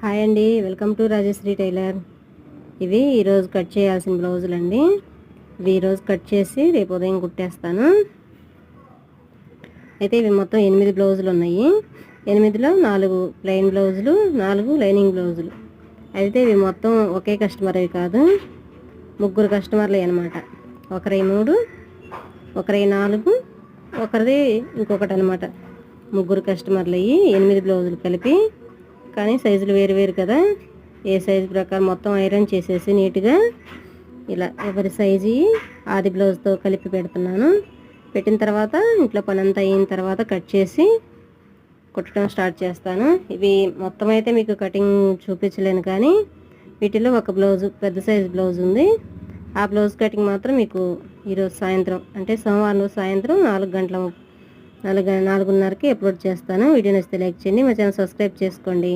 Hi అండి, welcome to Rajshri tailor. ఇవి ఈరోజు కట్ చేయాల్సిన బ్లౌజులు అండి. ఇవి ఈరోజు కట్ చేసి రేపు ఉదయం కుట్టేస్తాను. అయితే ఇవి మొత్తం 8 బ్లౌజులు ఉన్నాయి. 8లో 4 ప్లెయిన్ బ్లౌజులు, 4 లైనింగ్ బ్లౌజులు. అయితే ఇవి మొత్తం ఒకే కస్టమర్వి కాదు, 3 కస్టమర్లే అనమాట. ఒకరి 3, ఒకరి 4, ఒకరిది ఇంకొకటి అనమాట. 3 కస్టమర్లు అయ్యి 8 బ్లౌజులు కలిపి. కానీ సైజులు వేరు వేరు కదా, ఏ సైజు ప్రకారం మొత్తం ఐరన్ చేసేసి నీట్గా ఇలా ఎవరి సైజు ఆది బ్లౌజ్తో కలిపి పెడుతున్నాను. పెట్టిన తర్వాత ఇంట్లో పని అంతా అయిన తర్వాత కట్ చేసి కుట్టడం స్టార్ట్ చేస్తాను. ఇవి మొత్తం అయితే మీకు కటింగ్ చూపించలేను, కానీ వీటిలో ఒక బ్లౌజు పెద్ద సైజు బ్లౌజ్ ఉంది. ఆ బ్లౌజ్ కటింగ్ మాత్రం మీకు ఈరోజు సాయంత్రం, అంటే సోమవారం సాయంత్రం 4:30కి అప్లోడ్ చేస్తాను. వీడియో నచ్చితే లైక్ చేయండి, మా ఛానల్ సబ్స్క్రైబ్ చేసుకోండి.